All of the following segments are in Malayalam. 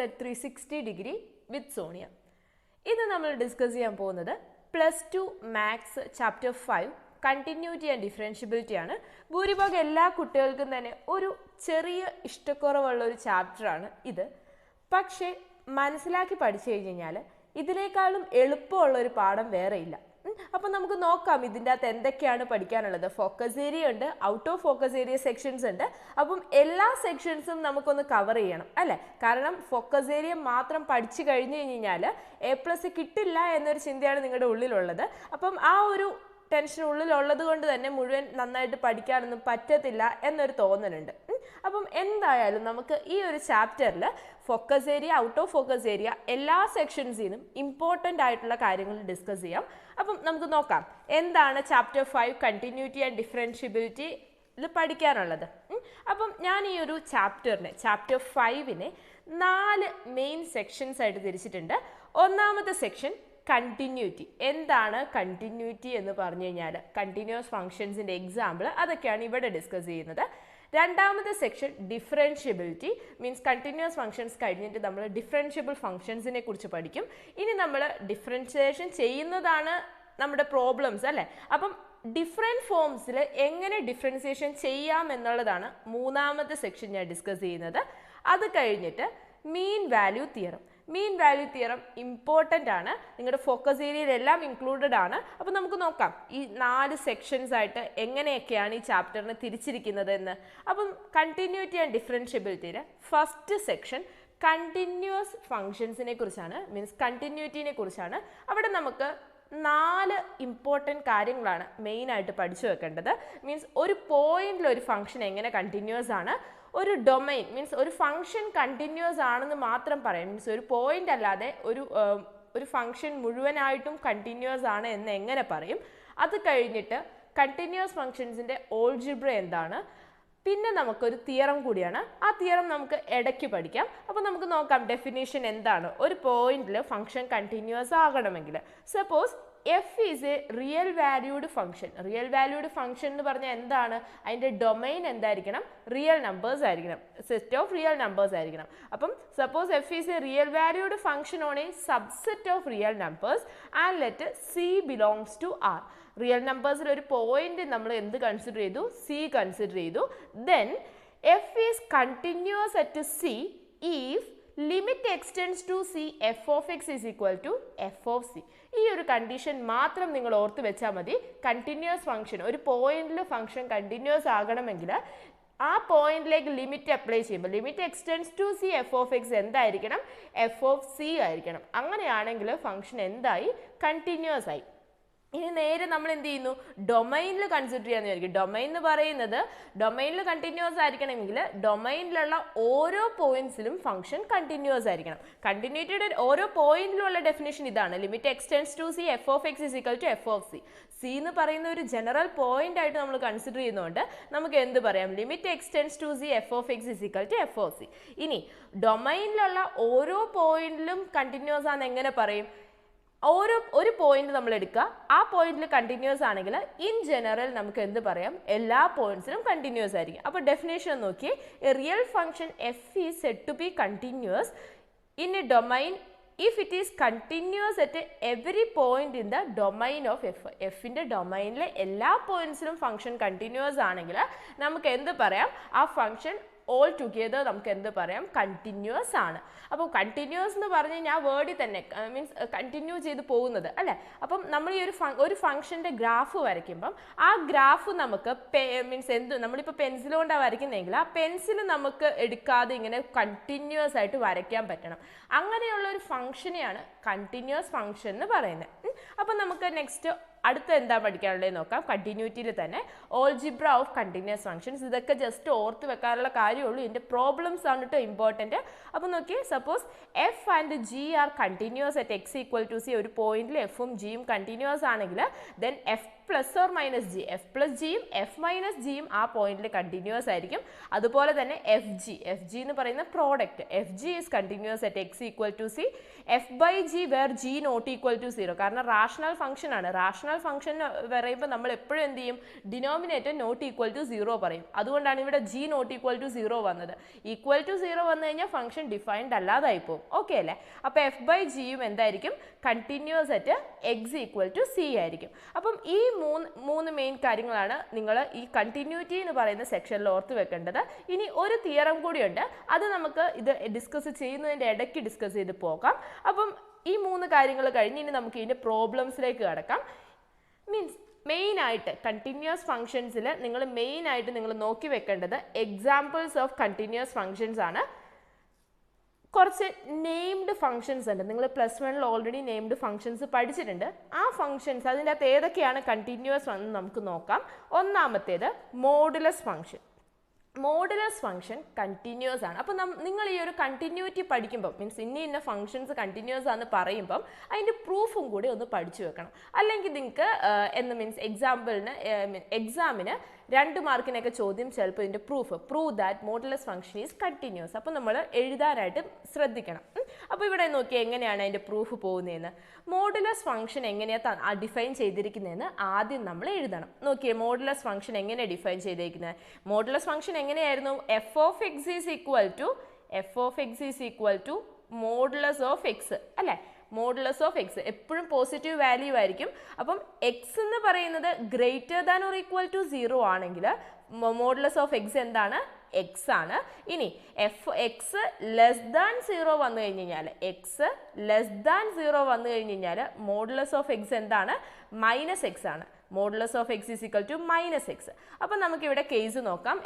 at 360 degree with Sonia. ഇത് നമ്മൾ ഡിസ്കസ് ചെയ്യാൻ പോകുന്നത് +2 maths chapter 5 continuity and differentiability ആണ്. ഭൂരിഭാഗം എല്ലാ കുട്ടികൾക്കും തന്നെ ഒരു ചെറിയ ഇഷ്ടക്കുറവുള്ള ഒരു ചാപ്റ്ററാണ് ഇത്. പക്ഷേ മനസ്സിലാക്കി പഠിച്ചു കഴിഞ്ഞാൽ ഇതിനേക്കാളും എളുപ്പമുള്ള ഒരു പാഠം വേറെ ഇല്ല. അപ്പം നമുക്ക് നോക്കാം ഇതിൻ്റെ അകത്ത് എന്തൊക്കെയാണ് പഠിക്കാനുള്ളത്. ഫോക്കസ് ഏരിയ ഉണ്ട്, out of focus area sections ഉണ്ട്. അപ്പം എല്ലാ സെക്ഷൻസും നമുക്കൊന്ന് കവർ ചെയ്യണം അല്ലേ. കാരണം ഫോക്കസ് ഏരിയ മാത്രം പഠിച്ചു കഴിഞ്ഞു കഴിഞ്ഞാൽ A+ കിട്ടില്ല എന്നൊരു ചിന്തയാണ് നിങ്ങളുടെ ഉള്ളിലുള്ളത്. അപ്പം ആ ഒരു ടെൻഷൻ ഉള്ളിലുള്ളത് കൊണ്ട് തന്നെ മുഴുവൻ നന്നായിട്ട് പഠിക്കാനൊന്നും പറ്റത്തില്ല എന്നൊരു തോന്നലുണ്ട്. അപ്പം എന്തായാലും നമുക്ക് ഈ ഒരു ചാപ്റ്ററിൽ focus area, out of focus area എല്ലാ സെക്ഷൻസിനും ഇമ്പോർട്ടൻ്റ് ആയിട്ടുള്ള കാര്യങ്ങൾ ഡിസ്കസ് ചെയ്യാം. അപ്പം നമുക്ക് നോക്കാം എന്താണ് ചാപ്റ്റർ 5 കണ്ടിന്യൂറ്റി ആൻഡ് ഡിഫറൻഷ്യബിലിറ്റിയിൽ പഠിക്കാനുള്ളത്. അപ്പം ഞാൻ ഈ ഒരു ചാപ്റ്റർ 5നെ 4 മെയിൻ സെക്ഷൻസ് ആയിട്ട് തിരിച്ചിട്ടുണ്ട്. ഒന്നാമത്തെ സെക്ഷൻ കണ്ടിന്യൂറ്റി. എന്താണ് കണ്ടിന്യൂറ്റി എന്ന് പറഞ്ഞു കഴിഞ്ഞാൽ കണ്ടിന്യൂസ് ഫങ്ഷൻസിൻ്റെ എക്സാമ്പിൾ അതൊക്കെയാണ് ഇവിടെ ഡിസ്കസ് ചെയ്യുന്നത്. രണ്ടാമത്തെ section differentiability, means continuous functions കഴിഞ്ഞിട്ട് നമ്മൾ ഡിഫറൻഷ്യബിൾ ഫങ്ഷൻസിനെ കുറിച്ച് പഠിക്കും. ഇനി നമ്മൾ ഡിഫറൻഷിയേഷൻ ചെയ്യുന്നതാണ് നമ്മുടെ പ്രോബ്ലംസ് അല്ലേ. അപ്പം ഡിഫറെൻറ്റ് ഫോംസിൽ എങ്ങനെ ഡിഫറൻസിയേഷൻ ചെയ്യാം എന്നുള്ളതാണ് മൂന്നാമത്തെ സെക്ഷൻ ഞാൻ ഡിസ്കസ് ചെയ്യുന്നത്. അത് കഴിഞ്ഞിട്ട് മീൻ വാല്യൂ തിയറം. മീൻ വാല്യൂ തിയറം ഇമ്പോർട്ടൻ്റ് ആണ്, നിങ്ങളുടെ ഫോക്കസ് ഏരിയയിലെല്ലാം ഇൻക്ലൂഡഡ് ആണ്. അപ്പോൾ നമുക്ക് നോക്കാം ഈ 4 സെക്ഷൻസ് ആയിട്ട് എങ്ങനെയൊക്കെയാണ് ഈ ചാപ്റ്ററിനെ തിരിച്ചിരിക്കുന്നത് എന്ന്. അപ്പം കണ്ടിന്യൂറ്റി ആൻഡ് ഡിഫറൻഷ്യബിലിറ്റിയിൽ ഫസ്റ്റ് സെക്ഷൻ കണ്ടിന്യൂസ് ഫങ്ഷൻസിനെ കുറിച്ചാണ്, മീൻസ് കണ്ടിന്യൂറ്റിനെ കുറിച്ചാണ്. അവിടെ നമുക്ക് 4 ഇമ്പോർട്ടൻറ്റ് കാര്യങ്ങളാണ് മെയിനായിട്ട് പഠിച്ചു വെക്കേണ്ടത്. മീൻസ് ഒരു പോയിന്റിൽ ഒരു ഫംഗ്ഷൻ എങ്ങനെ കണ്ടിന്യൂസ് ആണ്, ഒരു ഡൊമൈൻ മീൻസ് ഒരു ഫംഗ്ഷൻ കണ്ടിന്യൂസ് ആണെന്ന് മാത്രം പറയാം, മീൻസ് ഒരു പോയിന്റ് അല്ലാതെ ഒരു ഫംഗ്ഷൻ മുഴുവനായിട്ടും കണ്ടിന്യൂസ് ആണ് എന്ന് എങ്ങനെ പറയും. അത് കഴിഞ്ഞിട്ട് കണ്ടിന്യൂസ് ഫങ്ഷൻസിൻ്റെ ഓൾജിബ്ര എന്താണ്, പിന്നെ നമുക്കൊരു തിയറം കൂടിയാണ്. ആ തിയറം നമുക്ക് ഇടയ്ക്ക് പഠിക്കാം. അപ്പോൾ നമുക്ക് നോക്കാം ഡെഫിനേഷൻ എന്താണ്. ഒരു പോയിന്റിൽ ഫംഗ്ഷൻ കണ്ടിന്യൂസ് ആകണമെങ്കിൽ suppose f is a real valued function. Real valued function എന്ന് പറഞ്ഞാൽ എന്താണ്, അതിൻ്റെ ഡൊമൈൻ എന്തായിരിക്കണം, റിയൽ നമ്പേഴ്സ് ആയിരിക്കണം, സെറ്റ് ഓഫ് റിയൽ നമ്പേഴ്സ് ആയിരിക്കണം. അപ്പം suppose f is a real valued function on a subset of real numbers and let c belongs to R. Real നമ്പേഴ്സിൽ ഒരു പോയിന്റ് നമ്മൾ എന്ത് കൺസിഡർ ചെയ്തു, സി കൺസിഡർ ചെയ്തു. Then f is continuous at c if limit x tends to c f of x is equal to f of c. ഈ ഒരു കണ്ടീഷൻ മാത്രം നിങ്ങൾ ഓർത്ത് വെച്ചാൽ മതി. കണ്ടിന്യൂസ് ഫംഗ്ഷൻ, ഒരു പോയിന്റിൽ ഫംഗ്ഷൻ കണ്ടിന്യൂസ് ആകണമെങ്കിൽ ആ പോയിന്റിലേക്ക് ലിമിറ്റ് അപ്ലൈ ചെയ്യുമ്പോൾ limit x tends to c f of x എന്തായിരിക്കണം, എഫ് ഓഫ് സി ആയിരിക്കണം. അങ്ങനെയാണെങ്കിൽ ഫംഗ്ഷൻ എന്തായി, കണ്ടിന്യൂസ് ആയി. ഇനി നേരെ നമ്മൾ എന്ത് ചെയ്യുന്നു, ഡൊമൈനിൽ കൺസിഡർ ചെയ്യാന്ന് വിചാരിക്കും. ഡൊമൈൻ എന്ന് പറയുന്നത് ഡൊമൈനിൽ കണ്ടിന്യൂസ് ആയിരിക്കണമെങ്കിൽ ഡൊമൈനിലുള്ള ഓരോ പോയിന്റ്സിലും ഫംഗ്ഷൻ കണ്ടിന്യൂസ് ആയിരിക്കണം. കണ്ടിന്യൂറ്റിയുടെ ഓരോ പോയിന്റിലുള്ള ഡെഫിനേഷൻ ഇതാണ്, limit x tends to c f of x is equal to f of c. C എന്ന് പറയുന്ന ഒരു ജനറൽ പോയിന്റ് ആയിട്ട് നമ്മൾ കൺസിഡർ ചെയ്യുന്നതുകൊണ്ട് നമുക്ക് എന്ത് പറയാം, limit x tends to c f of x is equal to f of c. ഇനി ഡൊമൈനിലുള്ള ഓരോ പോയിന്റിലും കണ്ടിന്യൂസ് ആണെന്ന് എങ്ങനെ പറയും, ഒരു പോയിന്റ് നമ്മൾ എടുക്കുക, ആ പോയിന്റിൽ കണ്ടിന്യൂസ് ആണെങ്കിൽ ഇൻ ജനറൽ നമുക്ക് എന്ത് പറയാം, എല്ലാ പോയിന്റ്സിലും കണ്ടിന്യൂസ് ആയിരിക്കും. അപ്പോൾ ഡെഫിനേഷൻ നോക്കിയേ, a real function f is said to be continuous in a domain if it is continuous at every point in the domain of f. എഫിൻ്റെ ഡൊമൈനിലെ എല്ലാ പോയിന്റ്സിലും ഫംഗ്ഷൻ കണ്ടിന്യൂസ് ആണെങ്കിൽ നമുക്ക് എന്ത് പറയാം, ആ ഫംഗ്ഷൻ ഓൾ ടുഗെദർ നമുക്ക് എന്ത് പറയാം, കണ്ടിന്യൂസ് ആണ്. അപ്പോൾ കണ്ടിന്യൂസ് എന്ന് പറഞ്ഞു കഴിഞ്ഞാൽ ആ വേർഡിൽ തന്നെ മീൻസ് കണ്ടിന്യൂ ചെയ്ത് പോകുന്നത് അല്ലേ. അപ്പം നമ്മൾ ഈ ഒരു ഫംഗ്ഷൻ്റെ ഗ്രാഫ് വരയ്ക്കുമ്പം ആ ഗ്രാഫ് നമുക്ക് മീൻസ് എന്ത്, നമ്മളിപ്പോൾ പെൻസിൽ കൊണ്ടാണ് വരയ്ക്കുന്നതെങ്കിൽ ആ പെൻസിൽ നമുക്ക് എടുക്കാതെ ഇങ്ങനെ കണ്ടിന്യൂസ് ആയിട്ട് വരയ്ക്കാൻ പറ്റണം. അങ്ങനെയുള്ള ഒരു ഫംഗ്ഷനെയാണ് കണ്ടിന്യൂസ് ഫംഗ്ഷൻ എന്ന് പറയുന്നത്. അപ്പം നമുക്ക് നെക്സ്റ്റ് അടുത്ത എന്താ പഠിക്കാനുള്ളത് നോക്കാം. കണ്ടിന്യൂറ്റിയിൽ തന്നെ ഓൾജിബ്ര ഓഫ് കണ്ടിന്യൂസ് ഫംഗ്ഷൻസ്. ഇതൊക്കെ ജസ്റ്റ് ഓർത്ത് വെക്കാനുള്ള കാര്യമുള്ളൂ, ഇതിൻ്റെ പ്രോബ്ലംസ് ആണ് കേട്ടോ ഇമ്പോർട്ടൻറ്റ്. അപ്പോൾ നോക്കി, suppose f and g are continuous at x equal to c. ഒരു പോയിന്റിൽ എഫും ജിയും കണ്ടിന്യൂസ് ആണെങ്കിൽ then f plus or minus g, f plus ജിയും എഫ് മൈനസ് ജിയും ആ പോയിന്റിൽ കണ്ടിന്യൂസ് ആയിരിക്കും. അതുപോലെ തന്നെ എഫ് ജി എന്ന് പറയുന്ന product, f g is continuous at x equal to c, f by g where g not equal to 0. കാരണം റാഷണൽ ഫംഗ്ഷൻ ആണ്. റാഷണൽ ഫംഗ്ഷൻ പറയുമ്പോൾ നമ്മൾ എപ്പോഴും എന്ത് ചെയ്യും, ഡിനോമിനേറ്റർ നോട്ട് ഈക്വൽ ടു 0 പറയും. അതുകൊണ്ടാണ് ഇവിടെ ജി നോട്ട് ഈക്വൽ ടു 0 വന്നത്. ഈക്വൽ ടു 0 വന്നു കഴിഞ്ഞാൽ ഫംഗ്ഷൻ ഡിഫൈൻഡ് അല്ലാതായി പോകും. ഓക്കെ അല്ലേ? അപ്പോൾ എഫ് ബൈ ജിയും എന്തായിരിക്കും, continuous at x equal to c ആയിരിക്കും. അപ്പം ഈ മൂന്ന് മെയിൻ കാര്യങ്ങളാണ് നിങ്ങൾ ഈ കണ്ടിന്യൂറ്റി എന്ന് പറയുന്ന സെക്ഷനിൽ ഓർത്ത് വെക്കേണ്ടത്. ഇനി ഒരു തിയറം കൂടിയുണ്ട്, അത് നമുക്ക് ഇത് ഡിസ്കസ് ചെയ്യുന്നതിൻ്റെ ഇടയ്ക്ക് ഡിസ്കസ് ചെയ്ത് പോകാം. അപ്പം ഈ 3 കാര്യങ്ങൾ കഴിഞ്ഞ് ഇനി നമുക്ക് ഇതിൻ്റെ പ്രോബ്ലംസിലേക്ക് കടക്കാം. മീൻസ് മെയിനായിട്ട് കണ്ടിന്യൂസ് ഫംഗ്ഷൻസിൽ നിങ്ങൾ നോക്കി വെക്കേണ്ടത് എക്സാമ്പിൾസ് ഓഫ് കണ്ടിന്യൂസ് ഫംഗ്ഷൻസ് ആണ്. കുറച്ച് നെയിംഡ് ഫംഗ്ഷൻസ് ഉണ്ട്. നിങ്ങൾ +1 ഓൾറെഡി നെയിംഡ് ഫംഗ്ഷൻസ് പഠിച്ചിട്ടുണ്ട്. ആ ഫംഗ്ഷൻസ് അതിൻ്റെ അകത്ത് ഏതൊക്കെയാണ് കണ്ടിന്യൂസ് എന്ന് നമുക്ക് നോക്കാം. ഒന്നാമത്തേത് modulus function. Modulus function continuous ആണ്. അപ്പോൾ നിങ്ങൾ ഈ ഒരു കണ്ടിന്യൂറ്റി പഠിക്കുമ്പോൾ, മീൻസ് ഇന്ന ഫംഗ്ഷൻസ് കണ്ടിന്യൂസ് ആണെന്ന് പറയുമ്പം അതിൻ്റെ പ്രൂഫും കൂടി ഒന്ന് പഠിച്ചു വെക്കണം. അല്ലെങ്കിൽ നിങ്ങൾക്ക് എക്സാമിന് 2 മാർക്കിനൊക്കെ ചോദ്യം ചിലപ്പോൾ ഇതിൻ്റെ prove that modulus function is continuous. അപ്പോൾ നമ്മൾ എഴുതാനായിട്ട് ശ്രദ്ധിക്കണം. അപ്പോൾ ഇവിടെ നോക്കി എങ്ങനെയാണ് അതിൻ്റെ പ്രൂഫ് പോകുന്നതെന്ന്. മോഡുലസ് ഫംഗ്ഷൻ എങ്ങനെയാണ് ഡിഫൈൻ ചെയ്തിരിക്കുന്നതെന്ന് ആദ്യം നമ്മൾ എഴുതണം. നോക്കിയേ, മോഡുലസ് ഫംഗ്ഷൻ എങ്ങനെ ഡിഫൈൻ ചെയ്തിരിക്കുന്നത്. മോഡുലസ് ഫംഗ്ഷൻ എങ്ങനെയായിരുന്നു? F of x is equal to modulus of x അല്ലേ? മോഡുലസ് ഓഫ് എക്സ് എപ്പോഴും പോസിറ്റീവ് വാല്യൂ ആയിരിക്കും. അപ്പം എക്സ് എന്ന് പറയുന്നത് greater than or equal to 0 ആണെങ്കിൽ മോഡുലസ് ഓഫ് എക്സ് എന്താണ്? എക്സ് ആണ്. ഇനി എക്സ് ലെസ് ദാൻ 0 വന്നു കഴിഞ്ഞ് കഴിഞ്ഞാൽ മോഡുലസ് ഓഫ് എക്സ് എന്താണ്? മൈനസ് എക്സ് ആണ്. Modulus of x is equal to minus x. അപ്പം നമുക്കിവിടെ കേസ് നോക്കാം.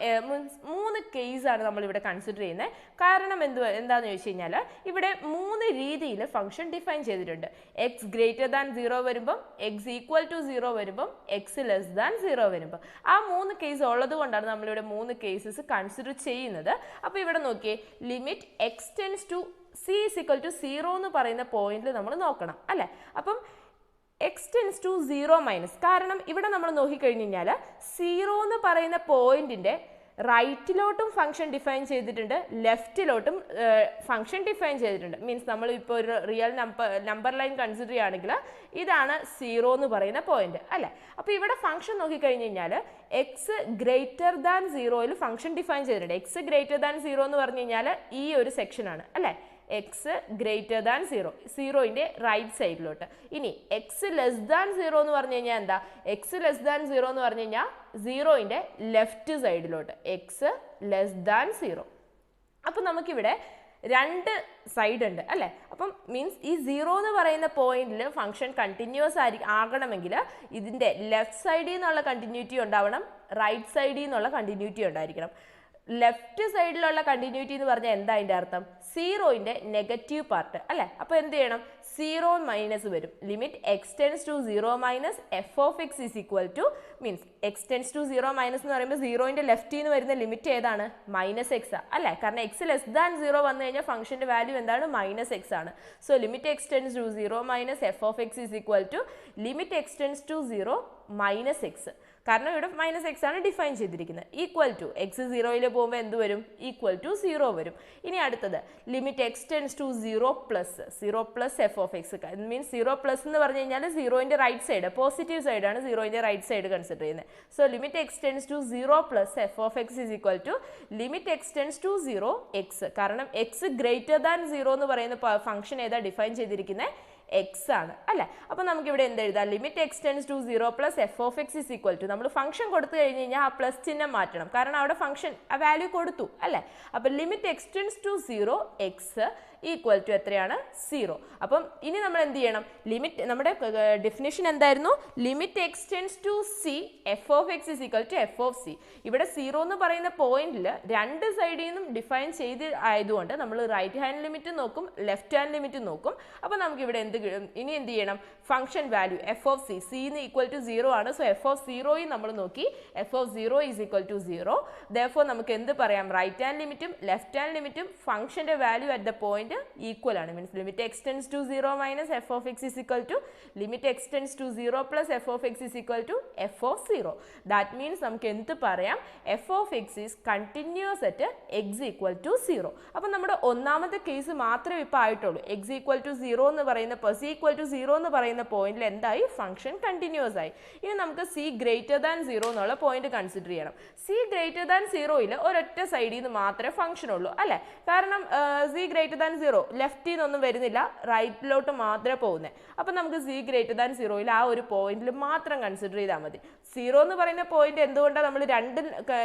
3 കേസാണ് നമ്മളിവിടെ കൺസിഡർ ചെയ്യുന്നത്. കാരണം എന്താണെന്ന് ചോദിച്ചു കഴിഞ്ഞാൽ ഇവിടെ 3 രീതിയിൽ ഫംഗ്ഷൻ ഡിഫൈൻ ചെയ്തിട്ടുണ്ട്. എക്സ് ഗ്രേറ്റർ ദാൻ 0 വരുമ്പം, എക്സ് ഈക്വൽ ടു 0 വരുമ്പം, എക്സ് ലെസ് ദാൻ 0 വരുമ്പം. ആ 3 കേസ് ഉള്ളത് കൊണ്ടാണ് നമ്മളിവിടെ 3 കേസസ് കൺസിഡർ ചെയ്യുന്നത്. അപ്പോൾ ഇവിടെ നോക്കിയേ, limit x tends to c is equal to 0 എന്ന് പറയുന്ന പോയിന്റിൽ നമ്മൾ നോക്കണം അല്ലേ? അപ്പം എക്സ് ടെൻസ് ടു 0 മൈനസ്, കാരണം ഇവിടെ നമ്മൾ നോക്കിക്കഴിഞ്ഞ് കഴിഞ്ഞാൽ 0 എന്ന് പറയുന്ന പോയിന്റിൻ്റെ റൈറ്റിലോട്ടും ഫംഗ്ഷൻ ഡിഫൈൻ ചെയ്തിട്ടുണ്ട്, ലെഫ്റ്റിലോട്ടും ഫംഗ്ഷൻ ഡിഫൈൻ ചെയ്തിട്ടുണ്ട്. മീൻസ് നമ്മൾ ഇപ്പോൾ ഒരു റിയൽ നമ്പർ ലൈൻ കൺസിഡർ ചെയ്യുകയാണെങ്കിൽ ഇതാണ് 0 എന്ന് പറയുന്ന പോയിന്റ് അല്ലേ? അപ്പോൾ ഇവിടെ ഫംഗ്ഷൻ നോക്കിക്കഴിഞ്ഞ് കഴിഞ്ഞാൽ എക്സ് ഗ്രേറ്റർ ദാൻ 0യിൽ ഫംഗ്ഷൻ ഡിഫൈൻ ചെയ്തിട്ടുണ്ട്. എക്സ് ഗ്രേറ്റർ ദാൻ 0 എന്ന് പറഞ്ഞു കഴിഞ്ഞാൽ ഈ ഒരു സെക്ഷനാണ് അല്ലേ? എക്സ് ഗ്രേറ്റർ ദാൻ 0ൻ്റെ റൈറ്റ് സൈഡിലോട്ട്. ഇനി എക്സ് ലെസ് ദാൻ 0 എന്ന് പറഞ്ഞു കഴിഞ്ഞാൽ എന്താ? എക്സ് ലെസ് ദാൻ 0 എന്ന് പറഞ്ഞു കഴിഞ്ഞാൽ 0ൻ്റെ ലെഫ്റ്റ് സൈഡിലോട്ട്, എക്സ് ലെസ് ദാൻ 0. അപ്പം നമുക്കിവിടെ 2 സൈഡ് ഉണ്ട് അല്ലേ? അപ്പം മീൻസ് ഈ 0 എന്ന് പറയുന്ന പോയിന്റിൽ ഫംഗ്ഷൻ കണ്ടിന്യൂസ് ആകണമെങ്കിൽ ഇതിൻ്റെ ലെഫ്റ്റ് സൈഡിൽ നിന്നുള്ള കണ്ടിന്യൂറ്റി ഉണ്ടാവണം, റൈറ്റ് സൈഡിൽ നിന്നുള്ള കണ്ടിന്യൂറ്റി ഉണ്ടായിരിക്കണം. ലെഫ്റ്റ് സൈഡിലുള്ള കണ്ടിന്യൂറ്റി എന്ന് പറഞ്ഞാൽ എന്താ അതിൻ്റെ അർത്ഥം? 0ൻ്റെ നെഗറ്റീവ് പാർട്ട് അല്ലേ? അപ്പോൾ എന്ത് ചെയ്യണം? 0 മൈനസ് വരും. Limit x tends to 0 minus f of x is equal to, means x tends to 0 minus എന്ന് പറയുമ്പോൾ 0ൻ്റെ ലെഫ്റ്റിൽ നിന്ന് വരുന്ന ലിമിറ്റ് ഏതാണ്? മൈനസ് എക്സ് അല്ലേ? കാരണം എക്സ് ലെസ് ദാൻ 0 വന്നു കഴിഞ്ഞാൽ ഫംഗ്ഷൻ്റെ വാല്യൂ എന്താണ്? മൈനസ് എക്സ് ആണ്. So limit x tends to 0 minus f of x is equal to limit x tends to 0 minus x. കാരണം ഇവിടെ മൈനസ് എക്സ് ആണ് ഡിഫൈൻ ചെയ്തിരിക്കുന്നത്. ഈക്വൽ ടു എക്സ് 0യിൽ പോകുമ്പോൾ എന്ത് വരും? ഈക്വൽ ടു 0 വരും. ഇനി അടുത്തത് limit x tends to 0 plus f of x. Means 0 plus എന്ന് പറഞ്ഞു കഴിഞ്ഞാൽ 0ൻ്റെ റൈറ്റ് സൈഡ്, പോസിറ്റീവ് സൈഡാണ് 0ൻ്റെ റൈറ്റ് സൈഡ് കൺസിഡർ ചെയ്യുന്നത്. So limit x tends to 0 plus f of x is equal to limit x tends to 0 x. കാരണം എക്സ് ഗ്രേറ്റർ ദാൻ 0 എന്ന് പറയുന്ന ഫംഗ്ഷൻ ഏതാ ഡിഫൈൻ ചെയ്തിരിക്കുന്നത്? എക്സ് ആണ് അല്ലേ? അപ്പോൾ നമുക്കിവിടെ എന്ത് എഴുതാം? Limit x tends to 0 plus f of x is equal to, നമ്മൾ ഫംഗ്ഷൻ കൊടുത്തു കഴിഞ്ഞ് കഴിഞ്ഞാൽ ആ പ്ലസ് ചിഹ്നം മാറ്റണം, കാരണം അവിടെ ഫംഗ്ഷൻ ആ വാല്യൂ കൊടുത്തു അല്ലേ? അപ്പോൾ limit x tends to 0 x equal to എത്രയാണ്? 0. അപ്പം ഇനി നമ്മൾ എന്ത് ചെയ്യണം? ലിമിറ്റ്, നമ്മുടെ ഡെഫിനേഷൻ എന്തായിരുന്നു? Limit x tends to c f of x is equal to f of c. ഇവിടെ 0 എന്ന് പറയുന്ന പോയിന്റിൽ 2 സൈഡിൽ നിന്നും ഡിഫൈൻ ചെയ്ത് ആയതുകൊണ്ട് നമ്മൾ റൈറ്റ് ഹാൻഡ് ലിമിറ്റ് നോക്കും, ലെഫ്റ്റ് ഹാൻഡ് ലിമിറ്റ് നോക്കും. അപ്പോൾ നമുക്ക് ഇവിടെ ഇനി എന്ത് ചെയ്യണം? Function value f of c, സിന്ന് ഈക്വൽ ടു 0 ആണ്. സോ എഫ് ഓഫ് 0യും നമ്മൾ നോക്കി, f of 0 is equal to 0. Therefore നമുക്ക് എന്ത് പറയാം? റൈറ്റ് ഹാൻഡ് ലിമിറ്റും ലെഫ്റ്റ് ഹാൻഡ് ലിമിറ്റും ഫംഗ്ഷന്റെ value at the point point equal ആണ്. Means limit x tends to 0 minus f of x is equal to limit x tends to 0 plus f of x is equal to f of 0. That means നമുക്ക് എന്ത് പറയാം, f of x is continuous at x equal to 0. അപ്പം നമ്മുടെ ഒന്നാമത്തെ കേസ് മാത്രമേ ഇപ്പോൾ ആയിട്ടുള്ളൂ. എക്സ് ഈക്വൽ ടു 0 എന്ന് പറയുന്ന സി ഈക്വൽ ടു 0 എന്ന് പറയുന്ന പോയിന്റിൽ എന്തായി, ഫംഗ്ഷൻ കണ്ടിന്യൂസ് ആയി. ഇനി നമുക്ക് സി ഗ്രേറ്റർ ദാൻ 0 എന്നുള്ള പോയിന്റ് കൺസിഡർ ചെയ്യണം. സി ഗ്രേറ്റർ ദാൻ 0യിൽ ഒരൊറ്റ സൈഡിൽ നിന്ന് മാത്രമേ ഫംഗ്ഷൻ ഉള്ളൂ അല്ലേ? കാരണം സി ഗ്രേറ്റർ ദാൻ 0 ലെഫ്റ്റിൽ നിന്നൊന്നും വരുന്നില്ല, റൈറ്റിലോട്ട് മാത്രമേ പോകുന്നത്. അപ്പം നമുക്ക് സി ഗ്രേറ്റർ ദാൻ 0യിൽ ആ ഒരു പോയിന്റിൽ മാത്രം കൺസിഡർ ചെയ്താൽ മതി. 0 എന്ന് പറയുന്ന പോയിന്റ് എന്തുകൊണ്ടാണ് നമ്മൾ രണ്ട്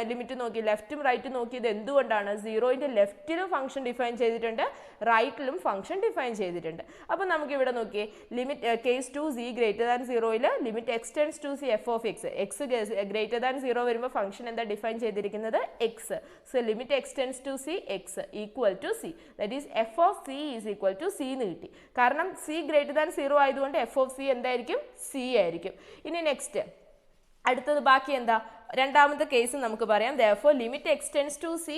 ലിമിറ്റ് നോക്കി, ലെഫ്റ്റും റൈറ്റും നോക്കിയത് എന്തുകൊണ്ടാണ്? 0ന്റെ ലെഫ്റ്റിലും ഫംഗ്ഷൻ ഡിഫൈൻ ചെയ്തിട്ടുണ്ട്, റൈറ്റിലും ഫംഗ്ഷൻ ഡിഫൈൻ ചെയ്തിട്ടുണ്ട്. അപ്പം നമുക്ക് ഇവിടെ നോക്കിയേ, limit case to c greater than 0യിൽ limit x tends to c f of x, x greater than 0 വരുമ്പോൾ ഫംഗ്ഷൻ എന്താ ഡിഫൈൻ ചെയ്തിരിക്കുന്നത്, x. So limit x tends to c x equal to c, that is f of c is equal to c എന്ന് കിട്ടി. കാരണം സി ഗ്രേറ്റർ ദാൻ 0 ആയതുകൊണ്ട് എഫ് ഓഫ് സി എന്തായിരിക്കും, സി ആയിരിക്കും. ഇനി നെക്സ്റ്റ് അടുത്തത് ബാക്കി എന്താ, രണ്ടാമത്തെ കേസ് നമുക്ക് പറയാം. therefore limit extends to c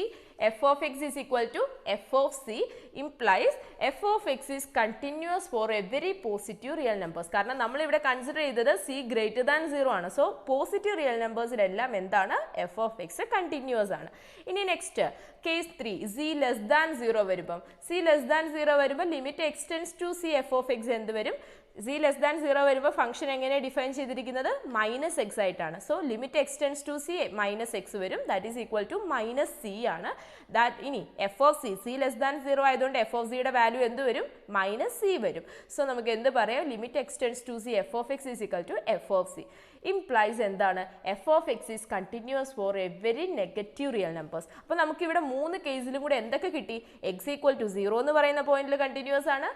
f of x is equal to f of c implies f of x is continuous for every positive real numbers. കാരണം നമ്മൾ ഇവിടെ കൺസിഡർ ചെയ്തത് c greater than 0 ആണ്. സോ പോസിറ്റീവ് റിയൽ നമ്പേഴ്സിലെല്ലാം എന്താണ്, f of x കണ്ടിന്യൂസ് ആണ്. ഇനി next case 3 c less than 0 വരുമ്പം, c less than 0 വരുമ്പോൾ limit x tends to c f of x എന്ത് വരും, c less than 0 വരുമ്പോൾ ഫംഗ്ഷൻ എങ്ങനെ ഡിഫൈൻ ചെയ്തിരിക്കുന്നത്, മൈനസ് എക്സ് ആയിട്ടാണ്. So limit x tends to c minus x വരും, that is equal to minus c ആണ്. ദാറ്റ് ഇനി f of c, c less than 0 ആയതുകൊണ്ട് എഫ് ഓഫ് സിയുടെ വാല്യൂ എന്ത് വരും, മൈനസ് സി വരും. സോ നമുക്ക് എന്ത് പറയാം, limit x tends to c f of x is equal to f of c implies എന്താണ്, f of x is continuous for every negative real numbers. അപ്പോൾ നമുക്കിവിടെ 3 കേസിലും കൂടെ എന്തൊക്കെ കിട്ടി, എക്സ് ഈക്വൽ ടു 0 എന്ന് പറയുന്ന പോയിന്റിൽ കണ്ടിന്യൂസ് ആണ്,